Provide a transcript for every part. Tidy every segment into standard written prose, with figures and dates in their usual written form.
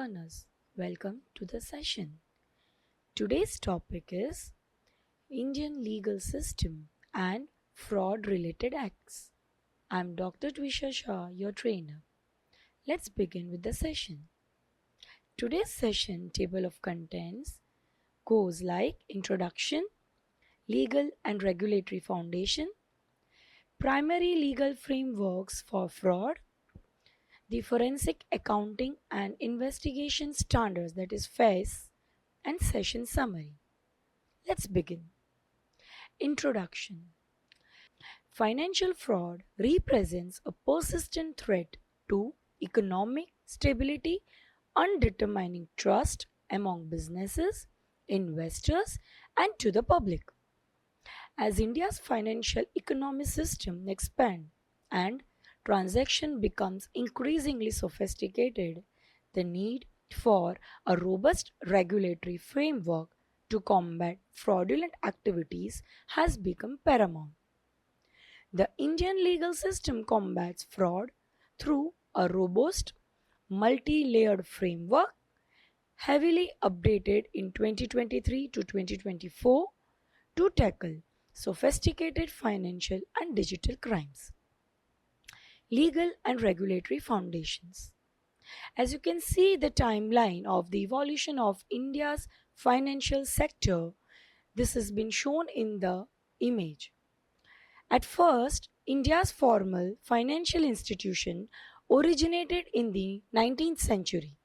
learners. Welcome to the session. Today's topic is Indian legal system and fraud related acts. I'm Dr. Twisha Shah, your trainer. Let's begin with the session. Today's session table of contents goes like introduction, legal and regulatory foundation, primary legal frameworks for fraud, the Forensic Accounting and Investigation Standards, that is FAIS, and session summary. Let's begin. Introduction. Financial fraud represents a persistent threat to economic stability, undermining trust among businesses, investors, and to the public. As India's financial economy system expands and transaction becomes increasingly sophisticated, the need for a robust regulatory framework to combat fraudulent activities has become paramount. The Indian legal system combats fraud through a robust, multi layered framework, heavily updated in 2023 to 2024 to tackle sophisticated financial and digital crimes. Legal and regulatory foundations. As you can see, the timeline of the evolution of India's financial sector, this has been shown in the image. At first, India's formal financial institution originated in the 19th century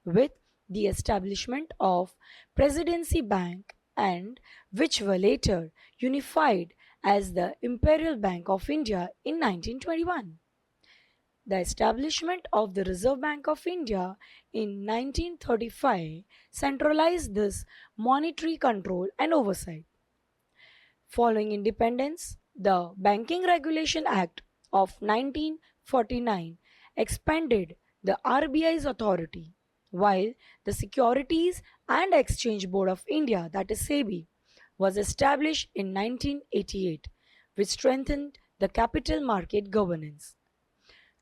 with the establishment of Presidency Bank and which were later unified as the Imperial Bank of India in 1921. The establishment of the Reserve Bank of India in 1935 centralized this monetary control and oversight. Following independence, the Banking Regulation Act of 1949 expanded the RBI's authority, while the Securities and Exchange Board of India, that is SEBI, was established in 1988, which strengthened the capital market governance.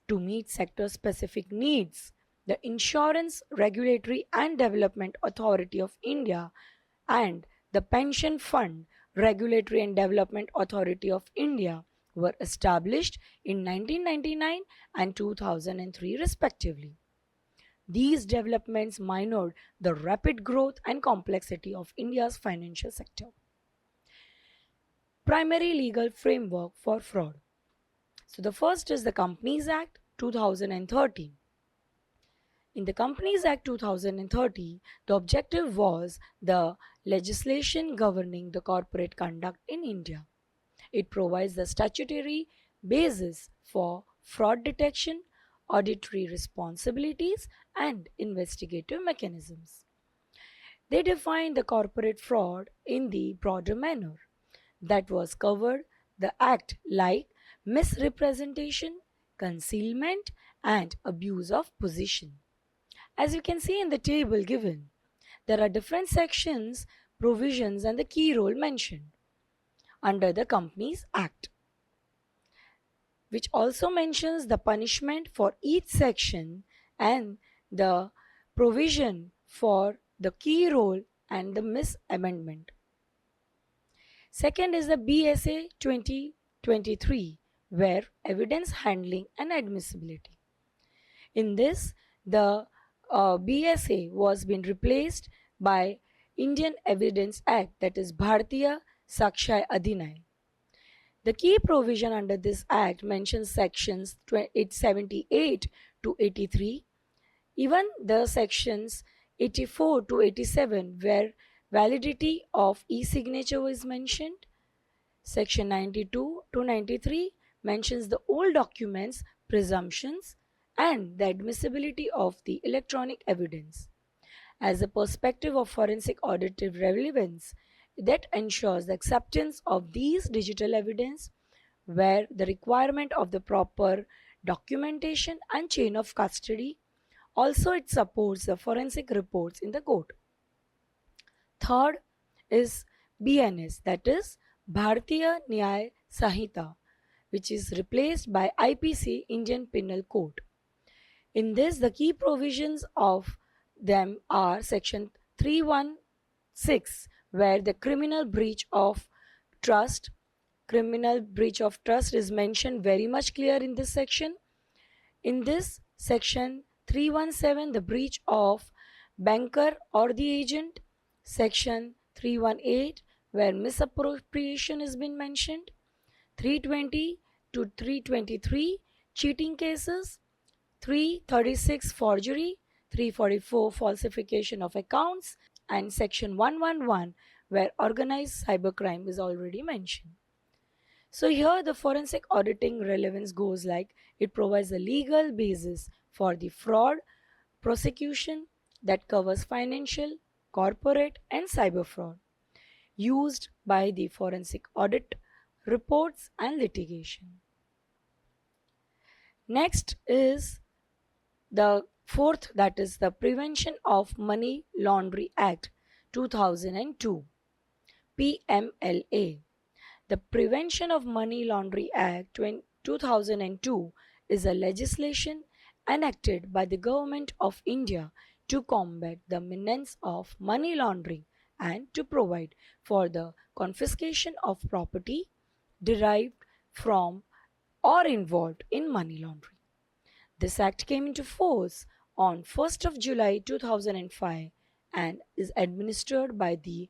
To meet sector specific needs, the Insurance Regulatory and Development Authority of India and the Pension Fund Regulatory and Development Authority of India were established in 1999 and 2003 respectively. These developments minored the rapid growth and complexity of India's financial sector. Primary legal framework for fraud. So the first is the Companies Act 2030. In the Companies Act 2030, the objective was the legislation governing the corporate conduct in India. It provides the statutory basis for fraud detection, auditory responsibilities, and investigative mechanisms. They define the corporate fraud in the broader manner that was covered the act like misrepresentation, concealment, and abuse of position. As you can see in the table given, there are different sections, provisions, and the key role mentioned under the Companies Act, which also mentions the punishment for each section and the provision for the key role and the misamendment. Second is the BSA 2023, where evidence handling and admissibility. In this, the BSA was been replaced by Indian Evidence Act, that is Bharatiya Sakshya Adhinayam. The key provision under this act mentions sections 78 to 83, even the sections 84 to 87 where validity of e-signature was mentioned. Section 92 to 93 mentions the old documents, presumptions, and the admissibility of the electronic evidence. As a perspective of forensic auditive relevance, that ensures the acceptance of these digital evidence where the requirement of the proper documentation and chain of custody. Also, it supports the forensic reports in the court. Third is BNS, that is Bharatiya Nyaya Sanhita, which is replaced by IPC, Indian Penal Code. In this, the key provisions of them are Section 316, where the trust criminal breach of trust is mentioned very much clear in this section. In this section 317, the breach of banker or the agent. Section 318, where misappropriation has been mentioned. 320 to 323, cheating cases. 336, forgery. 344, falsification of accounts. And section 111, where organized cybercrime is already mentioned. So here the forensic auditing relevance goes like it provides a legal basis for the fraud prosecution that covers financial, corporate and cyber fraud used by the forensic audit reports and litigation. Next is the fourth, that is the Prevention of Money Laundering Act 2002, PMLA. The Prevention of Money Laundering Act 2002 is a legislation enacted by the Government of India to combat the menace of money laundering and to provide for the confiscation of property derived from or involved in money laundering. This act came into force on 1st of July 2005 and is administered by the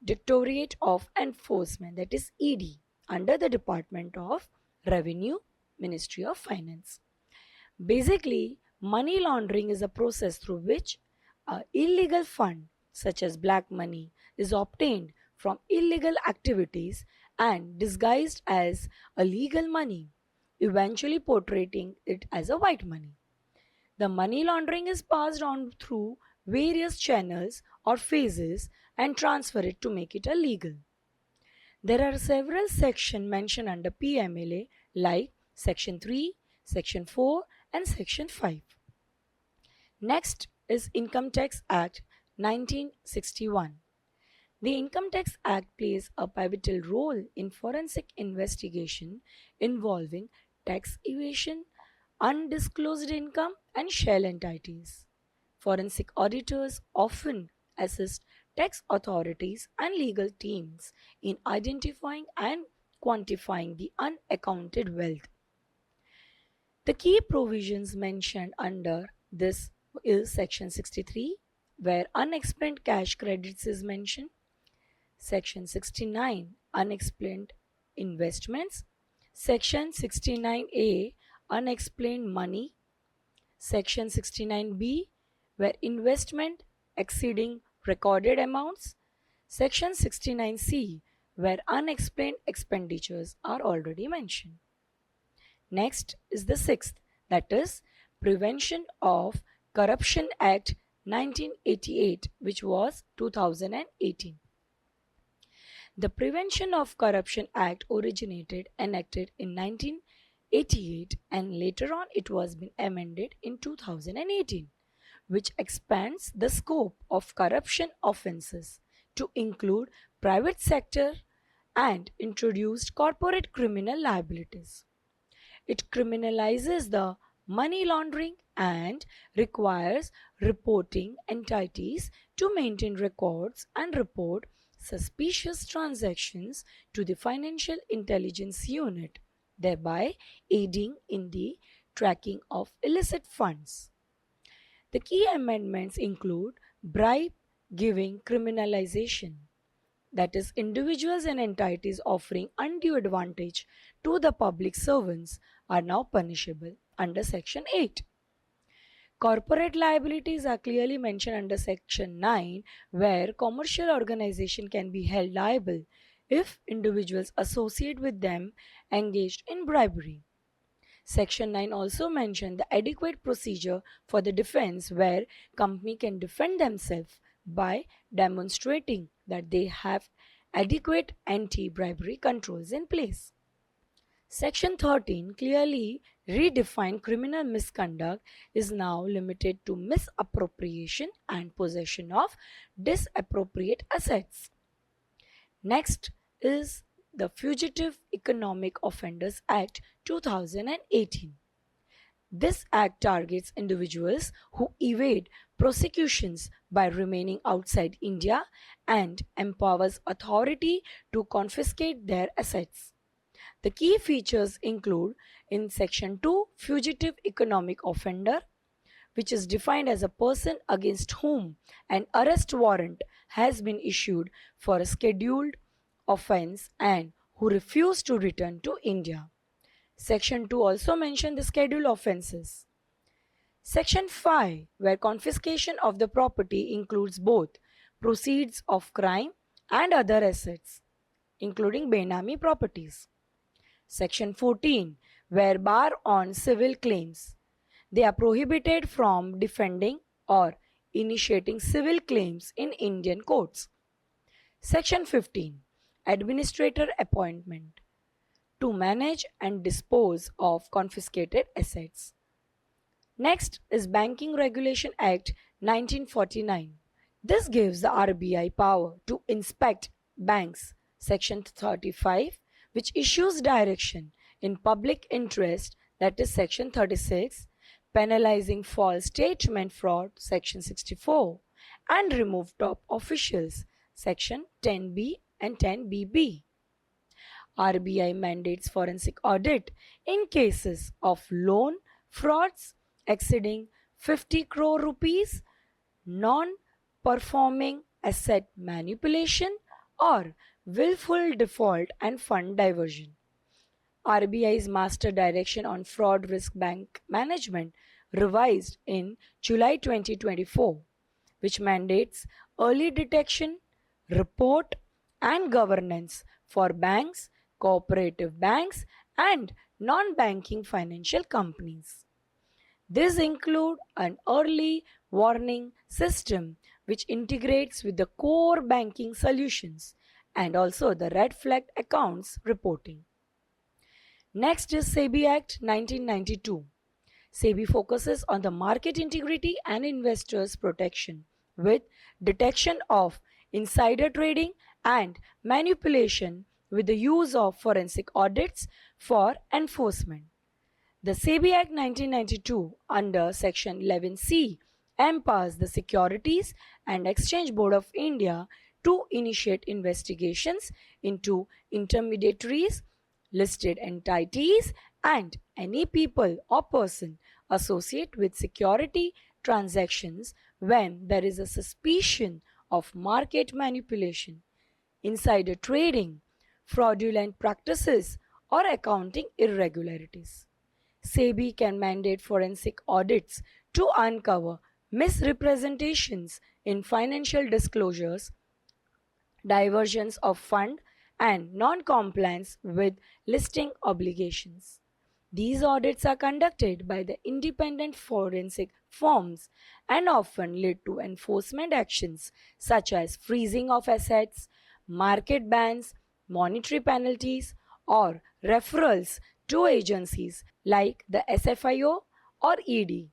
Directorate of Enforcement, that is ED, under the Department of Revenue, Ministry of Finance. Basically, money laundering is a process through which an illegal fund, such as black money, is obtained from illegal activities and disguised as a legal money, eventually portraying it as a white money. The money laundering is passed on through various channels or phases and transfer it to make it illegal. There are several sections mentioned under PMLA like Section 3, Section 4 and Section 5. Next is Income Tax Act 1961. The Income Tax Act plays a pivotal role in forensic investigation involving tax evasion, undisclosed income, and shell entities. Forensic auditors often assist tax authorities and legal teams in identifying and quantifying the unaccounted wealth. The key provisions mentioned under this is Section 63, where unexplained cash credits is mentioned. Section 69, unexplained investments. Section 69A, unexplained money. Section 69B, where investment exceeding recorded amounts. Section 69C, where unexplained expenditures are already mentioned. Next is the sixth, that is Prevention of Corruption Act 1988, which was 2018. The Prevention of Corruption Act originated enacted in 1988 and later on it was been amended in 2018, which expands the scope of corruption offences to include private sector and introduced corporate criminal liabilities. It criminalizes the money laundering and requires reporting entities to maintain records and report suspicious transactions to the Financial Intelligence Unit, thereby aiding in the tracking of illicit funds. The key amendments include bribe giving criminalization, that is, individuals and entities offering undue advantage to the public servants are now punishable under Section 8. Corporate liabilities are clearly mentioned under Section 9, where commercial organization can be held liable if individuals associate with them engaged in bribery. Section 9 also mentioned the adequate procedure for the defense where company can defend themselves by demonstrating that they have adequate anti-bribery controls in place. Section 13 clearly redefined criminal misconduct is now limited to misappropriation and possession of disappropriate assets. Next is the Fugitive Economic Offenders Act 2018. This act targets individuals who evade prosecutions by remaining outside India and empowers authority to confiscate their assets. The key features include in Section 2 fugitive economic offender, which is defined as a person against whom an arrest warrant has been issued for a scheduled offense and who refuse to return to India. Section 2 also mentions the scheduled offenses. Section 5, where confiscation of the property includes both proceeds of crime and other assets, including Benami properties. Section 14, where bar on civil claims. They are prohibited from defending or initiating civil claims in Indian courts. Section 15, administrator appointment to manage and dispose of confiscated assets. Next is Banking Regulation Act 1949. This gives the RBI power to inspect banks. Section 35, which issues direction in public interest, that is Section 36, penalizing false statement fraud, Section 64, and remove top officials, Section 10B and 10BB. RBI mandates forensic audit in cases of loan frauds exceeding 50 crore rupees, non-performing asset manipulation, or willful default and fund diversion. RBI's Master Direction on Fraud Risk Bank Management, revised in July 2024, which mandates early detection, report, and governance for banks, cooperative banks, and non-banking financial companies. These include an early warning system which integrates with the core banking solutions and also the red flag accounts reporting. Next is SEBI Act 1992. SEBI focuses on the market integrity and investors' protection with detection of insider trading and manipulation with the use of forensic audits for enforcement. The SEBI Act 1992 under Section 11C empowers the Securities and Exchange Board of India to initiate investigations into intermediaries, listed entities, and any people or person associated with security transactions when there is a suspicion of market manipulation, insider trading, fraudulent practices, or accounting irregularities. SEBI can mandate forensic audits to uncover misrepresentations in financial disclosures, diversions of fund, and non-compliance with listing obligations. These audits are conducted by the independent forensic firms and often lead to enforcement actions such as freezing of assets, market bans, monetary penalties, or referrals to agencies like the SFIO or ED.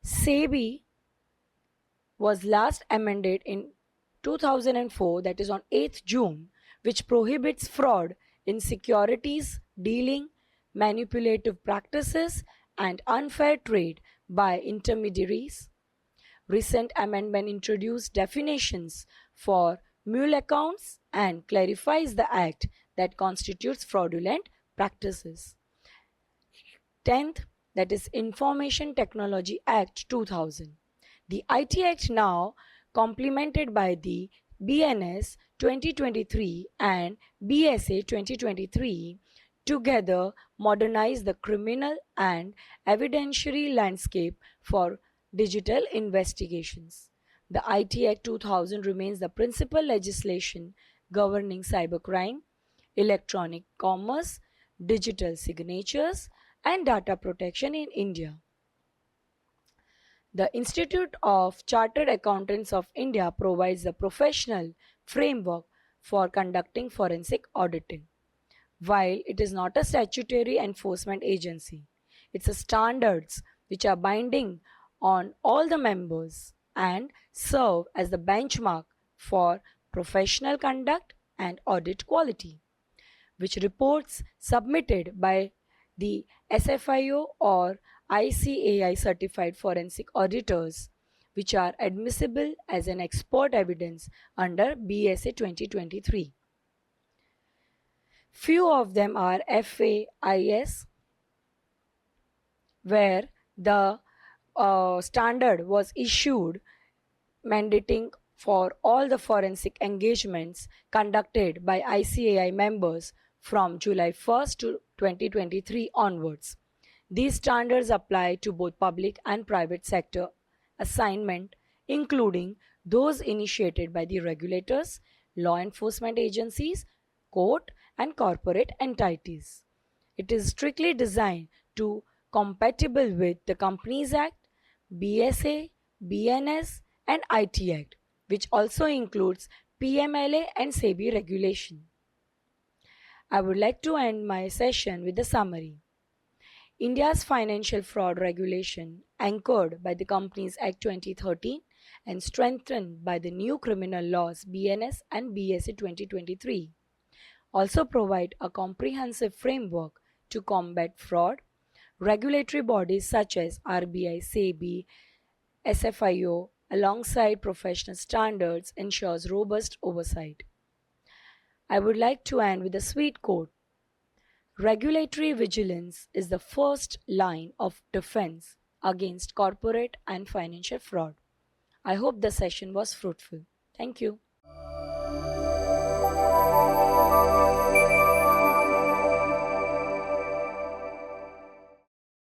SEBI was last amended in 2004, that is on 8th June, which prohibits fraud in securities dealing, manipulative practices, and unfair trade by intermediaries. Recent amendment introduced definitions for mule accounts and clarifies the act that constitutes fraudulent practices. 10th, that is Information Technology Act 2000. The IT Act, now complemented by the BNS 2023 and BSA 2023, together modernize the criminal and evidentiary landscape for digital investigations. The IT Act 2000 remains the principal legislation governing cybercrime, electronic commerce, digital signatures, and data protection in India. The Institute of Chartered Accountants of India provides a professional framework for conducting forensic auditing. While it is not a statutory enforcement agency, it's a standards which are binding on all the members and serve as the benchmark for professional conduct and audit quality, which reports submitted by the SFIO or ICAI certified forensic auditors which are admissible as an export evidence under BSA 2023. Few of them are FAIS, where the standard was issued mandating for all the forensic engagements conducted by ICAI members from July 1st to 2023 onwards. These standards apply to both public and private sector assignment, including those initiated by the regulators, law enforcement agencies, court, and corporate entities. It is strictly designed to compatible with the Companies Act, BSA, BNS, and IT Act, which also includes PMLA and SEBI regulation. I would like to end my session with a summary. India's financial fraud regulation, anchored by the Companies Act 2013 and strengthened by the new criminal laws BNS and BSA 2023, also provide a comprehensive framework to combat fraud. Regulatory bodies such as RBI, SEBI, SFIO, alongside professional standards, ensures robust oversight. I would like to end with a sweet quote. Regulatory vigilance is the first line of defense against corporate and financial fraud. I hope the session was fruitful. Thank you.